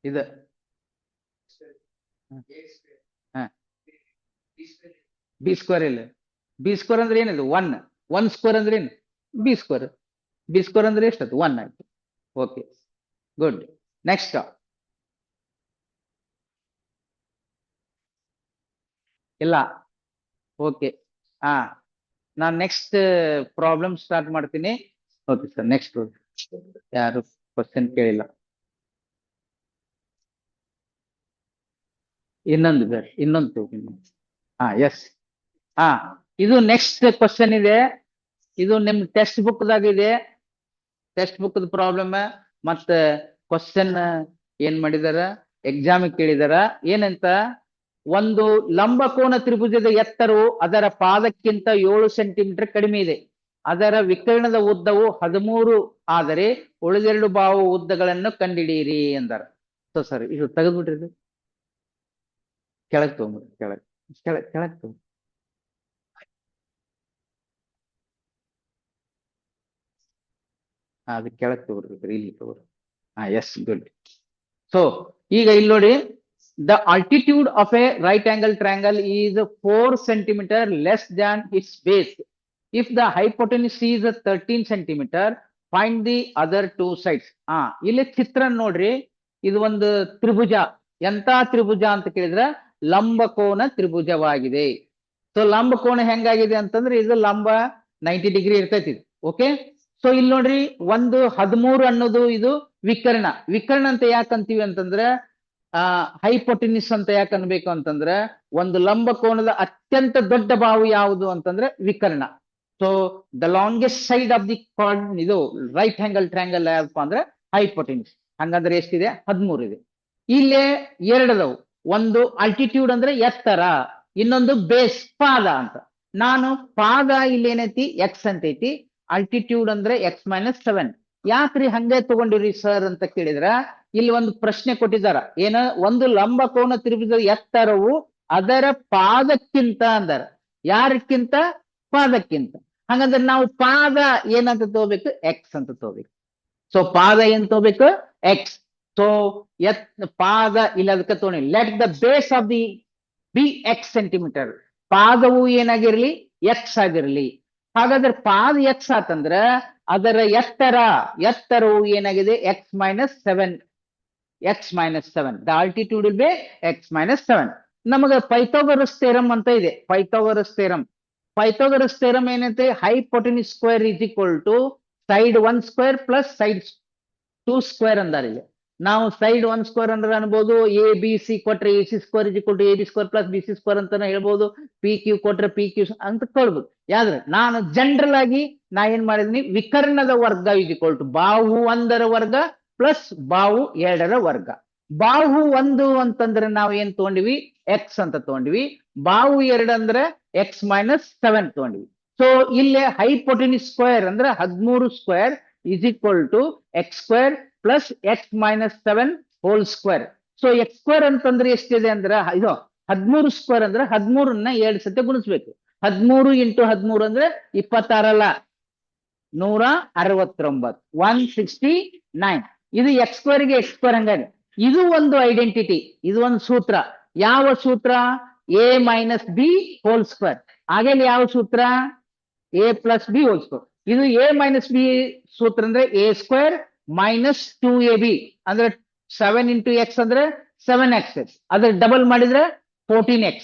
ಇದು ಬಿ ಸ್ಕ್ವೇರ್ ಇಲ್ಲ. ಬಿ ಸ್ಕ್ವೇರ್ ಅಂದ್ರೆ ಏನಿದು? 1 ಸ್ಕ್ವೇರ್ ಅಂದ್ರೆ ಏನು? B square. ಬಿ ಸ್ಕ್ವೇರ್ ಅಂದ್ರೆ ಎಷ್ಟದು? 1 ಆಯ್ತು. Okay, good. ನೆಕ್ಸ್ಟ್ ಇಲ್ಲ. ಓಕೆ, ಹಾ, ನಾನು ನೆಕ್ಸ್ಟ್ ಪ್ರಾಬ್ಲಮ್ ಸ್ಟಾರ್ಟ್ ಮಾಡ್ತೀನಿ. ಓಕೆ ಸರ್, ನೆಕ್ಸ್ಟ್ ಯಾರು ಕ್ವಶನ್ ಕೇಳಿಲ್ಲ. ಇನ್ನೊಂದು ಹಾ, ಎಸ್. ಹಾ, ಇದು ನೆಕ್ಸ್ಟ್ ಕ್ವಶನ್ ಇದೆ. ಇದು ನಿಮ್ ಟೆಕ್ಸ್ಟ್ ಬುಕ್ ದಾಗ ಇದೆ. ಟೆಕ್ಸ್ಟ್ ಬುಕ್ ಪ್ರಾಬ್ಲಮ್ ಮತ್ತೆ ಕ್ವಶನ್ ಏನ್ ಮಾಡಿದಾರ, ಎಕ್ಸಾಮ್ ಕೇಳಿದಾರ. ಏನಂತ, ಒಂದು ಲಂಬಕೋನ ತ್ರಿಭುಜದ ಎತ್ತರವು ಅದರ ಪಾದಕ್ಕಿಂತ 7 ಸೆಂಟಿಮೀಟರ್ ಕಡಿಮೆ ಇದೆ. ಅದರ ವಿಕರ್ಣದ ಉದ್ದವು 13 ಆದರೆ ಉಳಿದೆರಡು ಬಾಹು ಉದ್ದಗಳನ್ನು ಕಂಡುಹಿಡಿಯಿರಿ ಎಂದಾರ. ಸೊ ಸರ್, ಇದು ತೆಗೆದ್ಬಿಟ್ರಿ, ಕೆಳಗ್ ತಗೊಂಡ್ಬಿಡ್ರಿ, ಕೆಳಗ್ ತಗೊಂಡ್ ಅದು ಕೆಳಗ್ ತಗೊಳ್ರಿ, ಇಲ್ಲಿ ತಗೋರಿ. ಹಾ, ಎಸ್, ಗುಡ್. ಸೊ ಈಗ ಇಲ್ಲಿ ನೋಡಿ, the altitude of A right angle triangle is 4 centimetre less than its base. If the hypotenuse is 13 centimetre, find the other 2 sides. ಇಲ್ಲಿ ಚಿತ್ರ ನೋಡ್ರಿ. ಇದು ಒಂದು ತ್ರಿಭುಜ. ಎಂತ ತ್ರಿಭುಜ ಅಂತ ಕೇಳಿದ್ರೆ ಲಂಬಕೋನ ತ್ರಿಭುಜವಾಗಿದೆ. ಸೊ ಲಂಬಕೋನ ಹೆಂಗಾಗಿದೆ ಅಂತಂದ್ರೆ, ಇದು ಲಂಬ 90 ಡಿಗ್ರಿ ಇರ್ತೈತಿ. ಓಕೆ, ಸೊ ಇಲ್ಲಿ ನೋಡ್ರಿ, 13 ಅನ್ನೋದು ಇದು ವಿಕರ್ಣ. ವಿಕರ್ಣ ಅಂತ ಯಾಕಂತೀವಿ ಅಂತಂದ್ರೆ, ಹೈಪೋಟೆನ್ಯೂಸ್ ಅಂತ ಯಾಕೆ ಅನ್ಬೇಕು ಅಂತಂದ್ರೆ, ಒಂದು ಲಂಬಕೋನದ ಅತ್ಯಂತ ದೊಡ್ಡ ಬಾಹು ಯಾವುದು ಅಂತಂದ್ರೆ ವಿಕರ್ಣ. So the longest side of the ಇದು ರೈಟ್ ಆಂಗಲ್ ಟ್ರಯಾಂಗಲ್ ಯಾವಪ್ಪ ಅಂದ್ರೆ ಹೈಪೋಟೆನ್ಯೂಸ್. ಹಂಗಂದ್ರೆ ಎಷ್ಟಿದೆ? 13 ಇದೆ. ಇಲ್ಲೇ ಎರಡದವು. ಒಂದು ಆಲ್ಟಿಟ್ಯೂಡ್ ಅಂದ್ರೆ ಎತ್ತರ, ಇನ್ನೊಂದು ಬೇಸ್ ಪಾದ ಅಂತ. ನಾನು ಪಾದ ಇಲ್ಲಿ ಏನೈತಿ ಎಕ್ಸ್ ಅಂತ ಐತಿ, ಆಲ್ಟಿಟ್ಯೂಡ್ ಅಂದ್ರೆ x-7. ಯಾಕ್ರಿ ಹಂಗೆ ತಗೊಂಡಿರಿ ಸರ್ ಅಂತ ಕೇಳಿದ್ರ, ಇಲ್ಲಿ ಒಂದು ಪ್ರಶ್ನೆ ಕೊಟ್ಟಿದಾರ. ಏನ, ಒಂದು ಲಂಬಕೋನ ತ್ರಿಭುಜದ ಎತ್ತರವು ಅದರ ಪಾದಕ್ಕಿಂತ ಅಂದಾರ. ಯಾರಕ್ಕಿಂತ? ಪಾದಕ್ಕಿಂತ. ಹಂಗಂದ್ರೆ ನಾವು ಪಾದ ಏನಂತ ತಗೋಬೇಕು? ಎಕ್ಸ್ ಅಂತ ತಗೋಬೇಕು. ಸೊ ಪಾದ ಏನ್ ತಗೋಬೇಕು? ಎಕ್ಸ್. ಸೊ ಪಾದ ಇಲ್ಲಿ ಅದಕ್ಕೆ ತಗೊಂಡಿ, let the base of the be x centimetre. ಪಾದವು ಏನಾಗಿರ್ಲಿ? ಎಕ್ಸ್ ಆಗಿರ್ಲಿ. ಹಾಗಾದ್ರೆ ಪಾದ ಎಕ್ಸ್ ಆತಂದ್ರ ಅದರ ಎತ್ತರವು ಏನಾಗಿದೆ? x-7. x-7. The altitude will be x-7. ನಮಗೆ ಪೈಥಾಗರಸ್ ಥಿಯರಂ ಅಂತ ಇದೆ. ಪೈಥಾಗರಸ್ ಥಿಯರಂ ಏನಂತೆ? Hypotenuse square is equal to side 1 square plus side 2 square ಅಂದಾರ. ಇಲ್ಲಿ ನಾವು ಸೈಡ್ 1 ಸ್ಕ್ವೇರ್ ಅಂದ್ರೆ ಅನ್ಬೋದು, ಎ ಬಿ ಸಿ ಕೊಟ್ರೆ A C square is equal to A B square plus B C square ಅಂತಾನೆ ಹೇಳ್ಬೋದು. ಪಿ ಕ್ಯೂ ಕೊಟ್ರೆ ಪಿ ಕ್ಯೂ ಅಂತ ಕೊಡ್ಬೋದು. ಯಾವ್ದ್ರೆ ನಾನು ಜನರಲ್ ಆಗಿ ಏನ್ ಮಾಡಿದೀನಿ, ವಿಕರ್ಣದ ವರ್ಗ ಇಸ್ ಈಕ್ವಲ್ ಟು ಬಾಹು 1ರ ವರ್ಗ ಪ್ಲಸ್ ಬಾಹು 2ರ ವರ್ಗ. ಬಾಹು 1 ಅಂತಂದ್ರೆ ನಾವು ಏನ್ ತಗೊಂಡಿವಿ? ಎಕ್ಸ್ ಅಂತ ತಗೊಂಡಿವಿ. ಬಾಹು 2 ಅಂದ್ರೆ x-7 ತಗೊಂಡಿವಿ. ಸೊ ಇಲ್ಲೇ ಹೈಪೋಟೆನ್ಯೂಸ್ ಸ್ಕ್ವೇರ್ ಅಂದ್ರೆ 13 square is equal to x² plus x minus 7 whole square. So x square ಅಂತಂದ್ರೆ ಎಷ್ಟಿದೆ ಅಂದ್ರೆ ಇದು 13 ಸ್ಕ್ವೇರ್ ಅಂದ್ರೆ 13ನ್ನ 2 ಸತಿ ಗುಣಿಸ್ಬೇಕು. 13 ಇಂಟು 13 ಅಂದ್ರೆ 26 ಅಲ್ಲ, 169, 169. ಇದು ಎಕ್ಸ್ ಸ್ಕ್ವೇರ್ ಗೆ ಎಕ್ಸ್ ಸ್ಕ್ವೇರ್ ಹಂಗಾರೆ ಇದು ಒಂದು ಐಡೆಂಟಿಟಿ, ಇದು ಒಂದು ಸೂತ್ರ. ಯಾವ ಸೂತ್ರ? A minus B whole square. ಹಾಗೆ ಯಾವ ಸೂತ್ರ? A plus B whole square. ಇದು ಎ ಮೈನಸ್ ಬಿ ಸೂತ್ರ ಅಂದ್ರೆ ಎ ಸ್ಕ್ವೇರ್ ಮೈನಸ್ 2ab ಅಂದ್ರೆ 7 ಇಂಟು ಎಕ್ಸ್ ಅಂದ್ರೆ 7x, ಅದ್ರ ಡಬಲ್ ಮಾಡಿದ್ರೆ 14x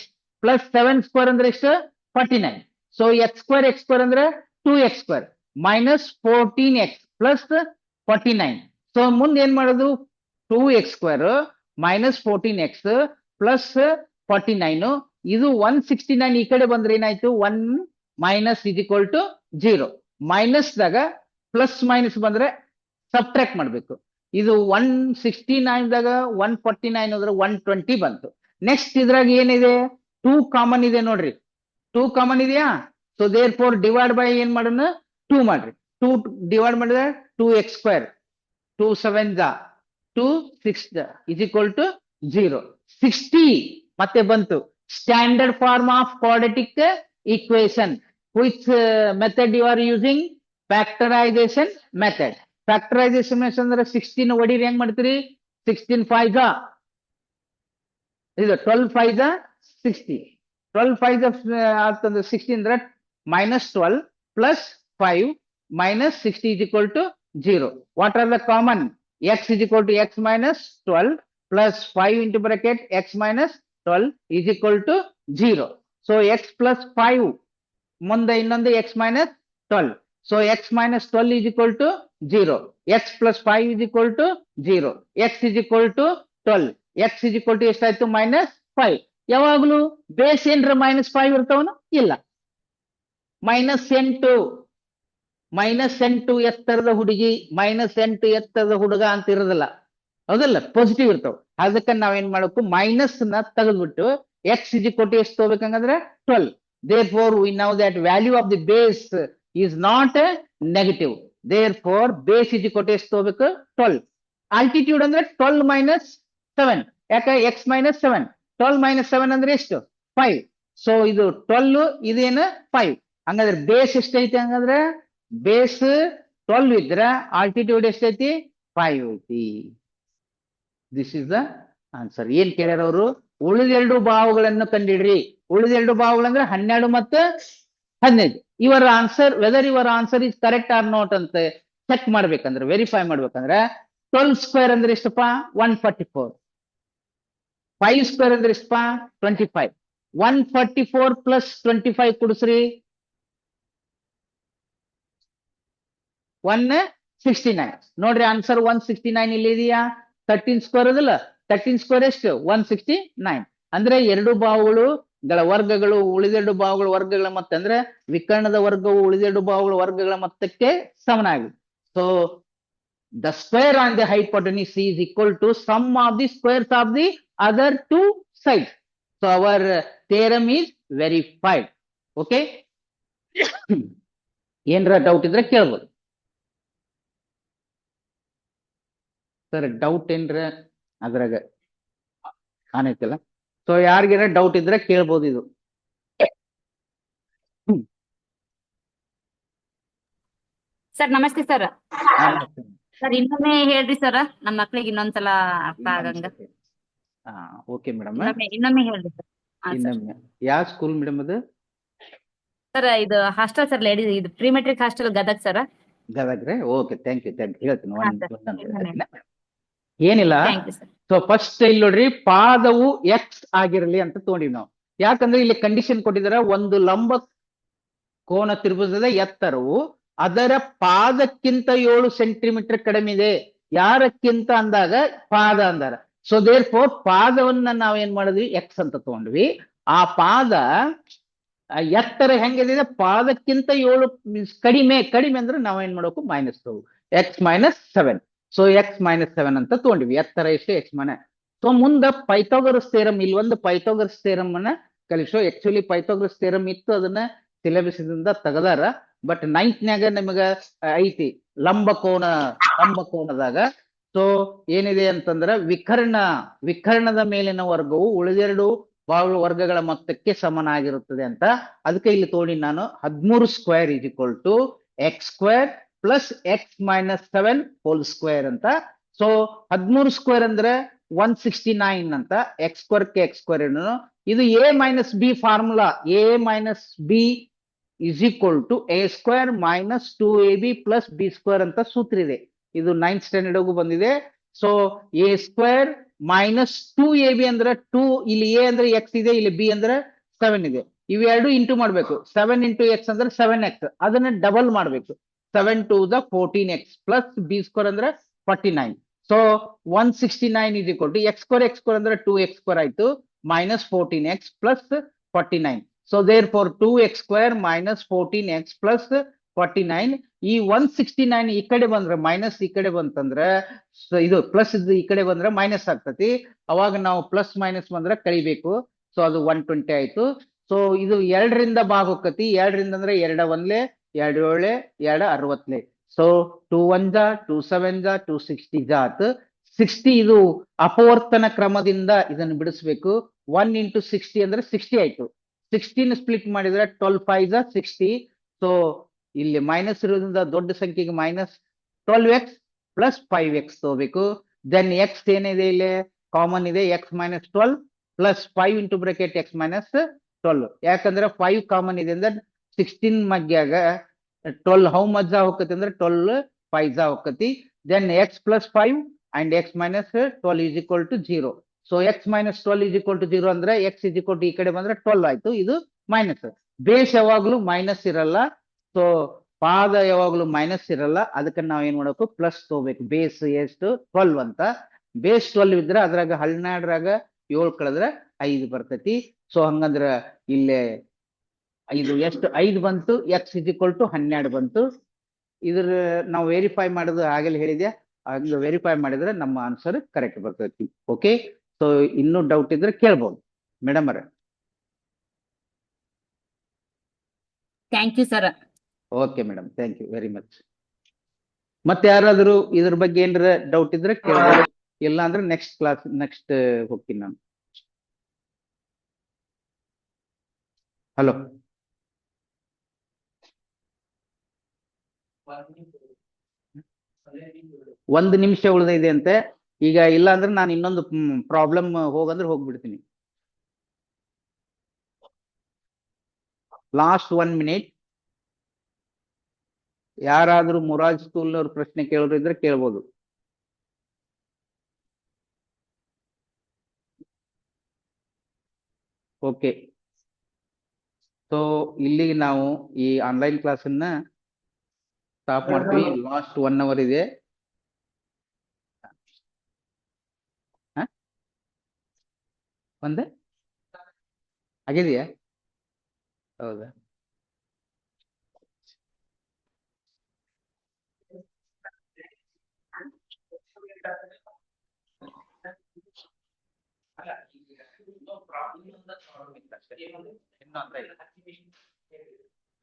ಪ್ಲಸ್ 7 ಸ್ಕ್ವೇರ್ ಅಂದ್ರೆ ಎಷ್ಟು? 49. ಸೊ ಎಕ್ಸ್ ಸ್ಕ್ವೇರ್ ಅಂದ್ರೆ 2x square minus 14x plus 49. So ಮುಂದೆ ಏನ್ ಮಾಡೋದು? 2x square minus 14x plus 49. ಇದು 169 ಈ ಕಡೆ ಬಂದ್ರೆ ಏನಾಯ್ತು? 1 minus is equal to 0. Minus ದಾಗ ಪ್ಲಸ್ ಮೈನಸ್ ಬಂದ್ರೆ ಸಬ್ಟ್ರಾಕ್ಟ್ ಮಾಡ್ಬೇಕು. ಇದು 169 ದಾಗ 149 ಅಂದ್ರೆ 120 ಬಂತು. ನೆಕ್ಸ್ಟ್ ಇದ್ರಾಗ ಏನಿದೆ? 2 ಕಾಮನ್ ಇದೆ ನೋಡ್ರಿ, 2 ಕಾಮನ್ ಇದೆಯಾ? So therefore divide by ಏನ್ ಮಾಡೋಣ? 2 ಮಾಡ್ರಿ. 2 ಡಿವೈಡ್ ಮಾಡಿದ್ರೆ 2x square, 2 7 2 6 is equal to 0. 60 ಮತ್ತೆ ಬಂತು. Standard form of quadratic equation. Which method you are using? Factorisation method. Factorisation ಅಂದ್ರೆ 16 ಹೊಡೀರಿ, ಹೆಂಗ್ ಮಾಡ್ತೀರಿ? 16 5 ಇದು 12 5 60. 12 5 ಆಗ್ತಂದ್ರೆ 16 ಅಂದ್ರೆ minus 12 plus 5 minus 60 is equal to 0. What are the common? X is equal to x minus 12 plus 5 into bracket x minus 12 is equal to 0. So x plus 5 ಮುಂದೆ ಇನ್ನೊಂದು x minus 12. So x minus 12 is equal to 0. x plus 5 is equal to 0. x is equal to 12. x is equal to ಎಷ್ಟಾಯ್ತು? Minus 5. ಯಾವಾಗ್ಲೂ base ಏನ್ರ minus 5 ಇರ್ತಾವನ? ಇಲ್ಲ. Minus 8 ಎತ್ತರದ ಹುಡುಗಿ, minus 8 ಎತ್ತರದ ಹುಡುಗ ಅಂತ ಇರೋದಿಲ್ಲ, ಹೌದಲ್ಲ? ಪಾಸಿಟಿವ್ ಇರ್ತಾವ. ಅದಕ್ಕೆ ನಾವೇನ್ ಮಾಡಬೇಕು? ಮೈನಸ್ ನ ತೆಗೆದ್ಬಿಟ್ಟು ಎಕ್ಸ್ ಇಸ್ ಈಕ್ವಲ್ ಟು ಎಷ್ಟು ತಗೋಬೇಕಂದ್ರೆ 12. Therefore we know that value of the base is not a negative. Therefore base is equal to ಎಷ್ಟು ತಗೋಬೇಕು? 12. ಆಲ್ಟಿಟ್ಯೂಡ್ ಅಂದ್ರೆ 12 ಮೈನಸ್ 7. ಯಾಕೆ? x minus 7. 12 ಮೈನಸ್ 7 ಅಂದ್ರೆ ಎಷ್ಟು? 5. ಸೊ ಇದು 12, ಇದೇನು 5. ಹಂಗಾದ್ರೆ ಬೇಸ್ ಎಷ್ಟೈತಿ? ಹಂಗಂದ್ರೆ ಬೇಸ್ 12 ಇದ್ರೆ ಆಲ್ಟಿಟ್ಯೂಡ್ ಎಷ್ಟೈತಿ? 5 ಐತಿ. This is the answer. ಏನ್ ಕೇಳ್ಯಾರ ಅವರು? ಉಳಿದೆರಡು ಭಾವಗಳನ್ನು ಕಂಡಿಡ್ರಿ. ಉಳಿದೆರಡು ಭಾವಗಳಂದ್ರೆ 12 ಮತ್ತು 15. ಇವರ answer, whether your answer is correct or not ಅಂತ ಚೆಕ್ ಮಾಡ್ಬೇಕಂದ್ರೆ, ವೆರಿಫೈ ಮಾಡ್ಬೇಕಂದ್ರೆ 12 ಸ್ಕ್ವೇರ್ ಅಂದ್ರೆ ಎಷ್ಟಪ್ಪ? 144. 5 ಸ್ಕ್ವೇರ್ ಅಂದ್ರೆ ಎಷ್ಟಪ್ಪ? 25. 144 ಪ್ಲಸ್ 25 ಕುಡಿಸ್ರಿ 169. ನೋಡ್ರಿ ಆನ್ಸರ್ 169 ಇಲ್ಲಿ ಇದೆಯಾ? 13 ಸ್ಕ್ವೇರ್ ಅದಲ್ಲ? 13 ಸ್ಕ್ವೇರ್ ಎಷ್ಟು? 169. ಅಂದ್ರೆ ಎರಡು ಬಾಹುಗಳ ವರ್ಗಗಳು ಉಳಿದೆರಡು ಬಾಹುಗಳ ವರ್ಗಗಳ ಮೊತ್ತ ಅಂದ್ರೆ ವಿಕರ್ಣದ ವರ್ಗವು ಉಳಿದೆರಡು ಬಾಹುಗಳ ವರ್ಗಗಳ ಮೊತ್ತಕ್ಕೆ ಸಮನಾಗಿದೆ. So the square on the hypotenuse is equal to sum of the squares of the other two sides. So our theorem is verified. Okay. ಏನರ ಡೌಟ್ ಇದ್ರೆ ಕೇಳ್ಬೋದು ಸರ್. ಡೌಟ್ ಏನ್ರ ಅದ್ರಾಗ ಆನೈತಲ್ಲ? ಸೊ ಯಾರಿಗಾರ ಡೌಟ್ ಇದ್ರೆ ಕೇಳ್ಬೋದು. ಇದು ಸರ್ ನಮಸ್ತೆ ಸರ್. ಸರ್ ಇನ್ನೊಮ್ಮೆ ಹೇಳ್ರಿ ಸರ್, ನಮ್ಮ ಮಕ್ಳಿಗೆ ಇನ್ನೊಂದ್ಸಲ ಅರ್ಥ ಆಗಂಗ. ಓಕೆ ಮೇಡಮ್, ಇನ್ನೊಮ್ಮೆ ಹೇಳ್ರಿ ಸರ್. ಇನ್ನೊಮ್ಮೆ. ಯಾವ ಸ್ಕೂಲ್ ಮೇಡಮ್ ಅದು? ಸರ್ ಇದು ಹಾಸ್ಟೆಲ್ ಸರ್, ಲೇಡೀಸ್ ಇದು pre matric hostel Gadag sir. ಗದಗ್ರೆ? ಓಕೆ, ಥ್ಯಾಂಕ್ ಯು ಹೇಳ್ತೀನಿ. ಏನಿಲ್ಲ. ಸೊ ಫಸ್ಟ್ ಇಲ್ಲಿ ನೋಡ್ರಿ, ಪಾದವು ಎಕ್ಸ್ ಆಗಿರಲಿ ಅಂತ ತಗೊಂಡಿವಿ ನಾವು. ಯಾಕಂದ್ರೆ ಇಲ್ಲಿ ಕಂಡೀಷನ್ ಕೊಟ್ಟಿದಾರ, ಒಂದು ಲಂಬ ಕೋನ ತ್ರಿಭುಜದ ಎತ್ತರವು ಅದರ ಪಾದಕ್ಕಿಂತ 7 ಸೆಂಟಿಮೀಟರ್ ಕಡಿಮೆ ಇದೆ. ಯಾರಕ್ಕಿಂತ ಅಂದಾಗ ಪಾದ ಅಂದಾರ. ಸೊ ದೇರ್ ಫೋರ್ ಪಾದವನ್ನ ನಾವೇನ್ ಮಾಡಿದ್ವಿ? ಎಕ್ಸ್ ಅಂತ ತಗೊಂಡ್ವಿ. ಆ ಪಾದ ಎತ್ತರ ಹೆಂಗಿದೆ? ಪಾದಕ್ಕಿಂತ 7 ಕಡಿಮೆ. ಕಡಿಮೆ ಅಂದ್ರೆ ನಾವೇನ್ ಮಾಡ್ಬೇಕು? Minus X minus 7. So x minus 7 ಅಂತ ತಗೊಂಡ್ವಿ. ಎತ್ತರ ಎಷ್ಟು? X minus. ಸೊ ಮುಂದ ಪೈಥಾಗರಸ್ ಥಿಯರಮ್, ಇಲ್ಲಿ ಒಂದು ಪೈಥಾಗರಸ್ ಥಿಯರಮ್ ಅನ್ನ ಕಲಿಸೋ. ಆಕ್ಚುಲಿ ಪೈಥಾಗರಸ್ ಥಿಯರಮ್ ಇತ್ತು, ಅದನ್ನ ಸಿಲೆಬಸ್ ಇಂದ ತೆಗದಾರ. ಬಟ್ 9th ನ್ಯಾಗ ನಿಮಗ ಐತಿ ಲಂಬಕೋನದಾಗ ಸೊ ಏನಿದೆ ಅಂತಂದ್ರೆ ವಿಕರ್ಣದ ಮೇಲಿನ ವರ್ಗವು ಉಳಿದೆರಡು ವರ್ಗಗಳ ಮೊತ್ತಕ್ಕೆ ಸಮನಾಗಿರುತ್ತದೆ ಅಂತ. ಅದಕ್ಕೆ ಇಲ್ಲಿ ತೋಡಿ ನಾನು 13 square is equal to x square plus x minus 7 whole square ಅಂತ. ಸೊ 13 ಸ್ಕ್ವೇರ್ ಅಂದ್ರೆ 169 ಅಂತ, ಎಕ್ಸ್ ಸ್ಕ್ವೇರ್ ಕೆ ಎಕ್ಸ್ ಸ್ಕ್ವೇರ್ ಇದು A minus B formula. A minus B is equal to A square minus 2ab plus B square ಅಂತ ಸೂತ್ರ ಇದೆ. ಇದು 9th standard ಬಂದಿದೆ. So A square minus 2ab ಅಂದ್ರೆ 2, ಇಲ್ಲಿ ಎ ಅಂದ್ರೆ ಎಕ್ಸ್ ಇದೆ, ಇಲ್ಲಿ ಬಿ ಅಂದ್ರೆ 7 ಇದೆ. ಇವೆರಡು ಇಂಟು ಮಾಡ್ಬೇಕು. 7 ಇಂಟು ಎಕ್ಸ್ ಅಂದ್ರೆ 7x, ಅದನ್ನ ಡಬಲ್ ಮಾಡ್ಬೇಕು. 7 to the 14x plus B square ಅಂದ್ರೆ 49. So 169 is equal to x square ಅಂದ್ರೆ 2x ಸ್ಕ್ವೇರ್ ಆಯ್ತು minus 14x plus 49. So therefore 2x square minus 14x plus 49. ಈ 169 ಈ ಕಡೆ ಬಂದ್ರೆ ಮೈನಸ್, ಈ ಕಡೆ ಬಂತಂದ್ರೆ ಇದು ಪ್ಲಸ್, ಇದು ಈ ಕಡೆ ಬಂದ್ರೆ ಮೈನಸ್ ಆಗ್ತತಿ. ಅವಾಗ ನಾವು ಪ್ಲಸ್ ಮೈನಸ್ ಬಂದ್ರೆ ಕಳಿಬೇಕು. ಸೊ ಅದು 120 ಆಯ್ತು. ಸೊ ಇದು 2ರಿಂದ ಭಾಗ ಹೋಗತಿ. 2ರಿಂದ ಅಂದ್ರೆ 2 1 2 7 2 60. ಸೊ 2 1 ಜಾ 2 7 ಜಾ 260 ಜಾತ್ 60. ಇದು ಅಪವರ್ತನ ಕ್ರಮದಿಂದ ಇದನ್ನು ಬಿಡಿಸ್ಬೇಕು. 1 ಇಂಟು 60 ಅಂದ್ರೆ 60 ಆಯ್ತು. 16 ಸ್ಪ್ಲಿಟ್ ಮಾಡಿದ್ರೆ 12 5 ಜಾ 60. ಸೊ ಇಲ್ಲಿ ಮೈನಸ್ ಇರೋದ್ರಿಂದ ದೊಡ್ಡ ಸಂಖ್ಯೆಗೆ ಮೈನಸ್ 12x ಪ್ಲಸ್ 5x ತಗೋಬೇಕು. ದೆನ್ ಎಕ್ಸ್ ಏನಿದೆ ಇಲ್ಲಿ ಕಾಮನ್ ಇದೆ, X minus 12 plus 5 into bracket X minus 12. ಯಾಕಂದ್ರೆ 5 ಕಾಮನ್ ಇದೆ ಅಂದ್ರೆ 16 ಮಗ್ಯಾಗ 12 ಹೌ ಮಚ್ ಜಾ ಹೋಗತಿ ಅಂದ್ರೆ 12 5 ಜಾ ಹೋಗತಿ. Then x plus 5 and x minus 12 is equal to 0. So x minus 12 is equal to 0 ಅಂದ್ರೆ ಎಕ್ಸ್ ಈಸ್ ಈಕ್ವಲ್ ಟು ಈ ಕಡೆ ಬಂದ್ರೆ 12 ಆಯ್ತು. ಇದು ಮೈನಸ್. ಬೇಸ್ ಯಾವಾಗ್ಲೂ ಮೈನಸ್ ಇರಲ್ಲ. ಸೊ ಪಾದ ಯಾವಾಗ್ಲೂ ಮೈನಸ್ ಇರಲ್ಲ. ಅದಕ್ಕೆ ನಾವ್ ಏನ್ ಮಾಡಬೇಕು, ಪ್ಲಸ್ ತಗೋಬೇಕು. ಬೇಸ್ ಎಷ್ಟು 12 ಅಂತ. ಬೇಸ್ 12 ಇದ್ರೆ ಅದ್ರಾಗ 12ರಾಗ 7 ಕಳೆದ್ರೆ 5 ಬರ್ತೈತಿ. ಸೊ ಹಂಗಂದ್ರ ಇಲ್ಲೇ ಇದು ಎಷ್ಟು 5 ಬಂತು, ಎಕ್ಸ್ ಇಸ್ ಈಕ್ವಲ್ ಟು 12 ಬಂತು. ಇದ್ರ ನಾವು ವೆರಿಫೈ ಮಾಡೋದು ಆಗಲೇ ಹೇಳಿದೆ, ಹಂಗ ವೆರಿಫೈ ಮಾಡಿದ್ರೆ ನಮ್ಮ ಆನ್ಸರ್ ಕರೆಕ್ಟ್ ಬರ್ತೈತಿ. ಓಕೆ. ಸೊ ಇನ್ನೂ ಡೌಟ್ ಇದ್ರೆ ಕೇಳ್ಬೋದು ಮೇಡಮ್ ಅವರೇ. Thank you sir. Okay madam, thank you very much. ಮತ್ತೆ ಯಾರಾದರೂ ಇದ್ರ ಬಗ್ಗೆ ಏನಾರ ಡೌಟ್ ಇದ್ರೆ ಕೇಳ್ಬೋದು. ಇಲ್ಲ ಅಂದ್ರೆ ನೆಕ್ಸ್ಟ್ ಕ್ಲಾಸ್ ನೆಕ್ಸ್ಟ್ ಹೋಗ್ತೀನಿ ನಾನು. ಹಲೋ, 1 ನಿಮಿಷ ಉಳಿದಿದೆ ಅಂತೆ ಈಗ. ಇಲ್ಲ ಅಂದ್ರೆ ನಾನು ಇನ್ನೊಂದು ಪ್ರಾಬ್ಲಮ್ ಹೋಗಂದ್ರೆ ಹೋಗ್ಬಿಡ್ತೀನಿ. Last 1 minute. ಯಾರಾದ್ರೂ ಮುರಾಜ್ ಸ್ಕೂಲ್ನವ್ರ ಪ್ರಶ್ನೆ ಕೇಳೋರು ಇದ್ರೆ ಕೇಳ್ಬೋದು. ಓಕೆ. ಸೊ ಇಲ್ಲಿಗೆ ನಾವು ಈ ಆನ್ಲೈನ್ ಕ್ಲಾಸನ್ನ ಸ್ಟಾಪ್ ಮಾಡ್ತೀವಿ. ಲಾಸ್ಟ್ 1 hour ಇದೆ. ಒಂದೇ ಆಗಿದೆಯಾ? ಹೌದಾ?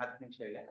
ಹತ್ತು ನಿಮಿಷ ಇದೆ.